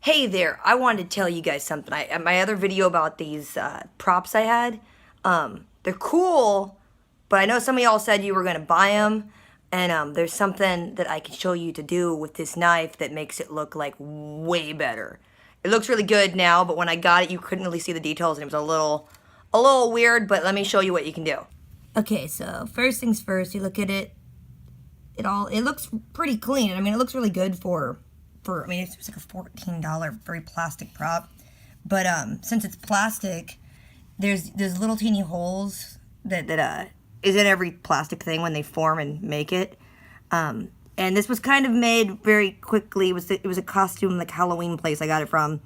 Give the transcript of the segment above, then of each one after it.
Hey there, I wanted to tell you guys something. My other video about these props I had, they're cool, but I know some of y'all said you were going to buy them, and there's something that I can show you to do with this knife that makes it look like way better. It looks really good now, but when I got it, you couldn't really see the details, and it was a little weird, but let me show you what you can do. Okay, so first things first, you look at it, it looks pretty clean. I mean, it looks really good for I mean, it's like a $14 very plastic prop, but since it's plastic, there's little teeny holes that is in every plastic thing when they form and make it, and this was kind of made very quickly. It was a costume, like, Halloween place I got it from,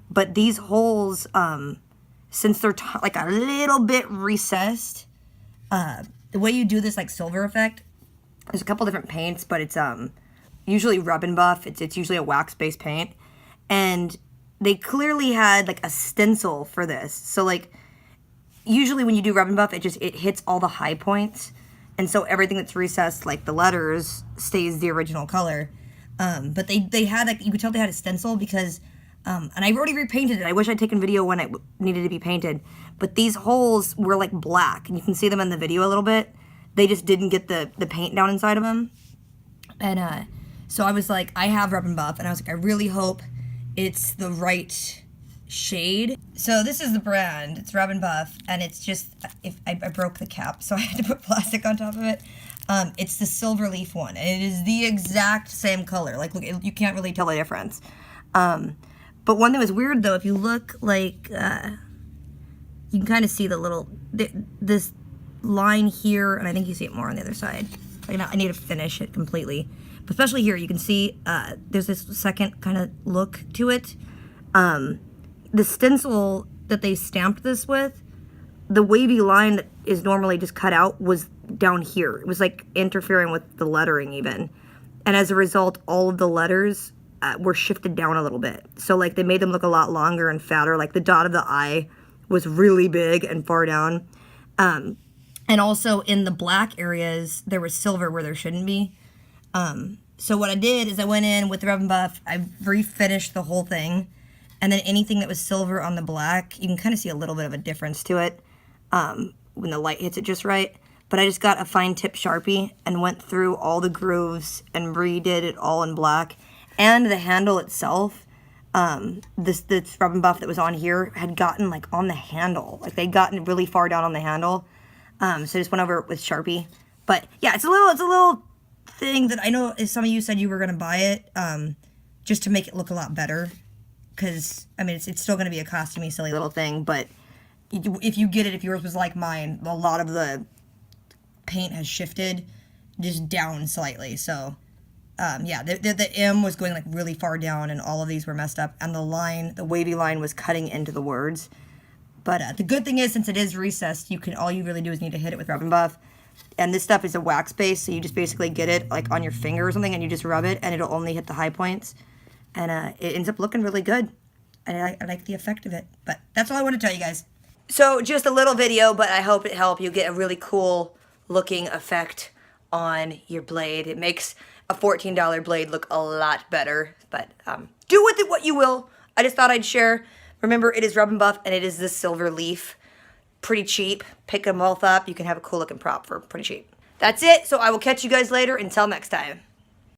but these holes, since they're like a little bit recessed, the way you do this, like, silver effect, there's a couple different paints, but it's usually rub and buff. It's usually a wax-based paint, and they clearly had like a stencil for this. So like usually when you do rub and buff, it hits all the high points, and so everything that's recessed, like the letters, stays the original color. But they had, like, you could tell they had a stencil because and I already repainted it. I wish I'd taken video when it needed to be painted, but these holes were like black, and you can see them in the video a little bit. They just didn't get the paint down inside of them, and so I was like, I have rub and buff, and I was like, I really hope it's the right shade. So this is the brand. It's rub and buff, and it's just, I broke the cap, so I had to put plastic on top of it. It's the silver leaf one, and it is the exact same color. Like, look, you can't really tell the difference. But one thing was weird, though. If you look, like, you can kind of see the this line here, and I think you see it more on the other side. I need to finish it completely. But especially here, you can see there's this second kind of look to it. The stencil that they stamped this with, the wavy line that is normally just cut out was down here. It was like interfering with the lettering even. And as a result, all of the letters were shifted down a little bit. So like they made them look a lot longer and fatter. Like the dot of the I was really big and far down. And also in the black areas, there was silver where there shouldn't be. So what I did is I went in with the rub and buff, I refinished the whole thing, and then anything that was silver on the black, you can kind of see a little bit of a difference to it when the light hits it just right. But I just got a fine tip Sharpie and went through all the grooves and redid it all in black. And the handle itself, this rub and buff that was on here had gotten like on the handle. Like they'd gotten really far down on the handle. So I just went over it with Sharpie. But yeah, it's a little thing that I know some of you said you were going to buy it just to make it look a lot better, because I mean it's still going to be a costumey silly little thing, but if you get it, if yours was like mine, a lot of the paint has shifted just down slightly. So yeah, the M was going like really far down, and all of these were messed up, and the wavy line was cutting into the words. But the good thing is, since it is recessed, all you really do is need to hit it with rub and buff. And this stuff is a wax base, so you just basically get it like on your finger or something, and you just rub it, and it'll only hit the high points. And it ends up looking really good. And I like the effect of it. But that's all I want to tell you guys. So just a little video, but I hope it helped you get a really cool looking effect on your blade. It makes a $14 blade look a lot better. But do with it what you will. I just thought I'd share. Remember, it is rub and buff, and it is this silver leaf. Pretty cheap. Pick them both up. You can have a cool looking prop for pretty cheap. That's it. So I will catch you guys later. Until next time.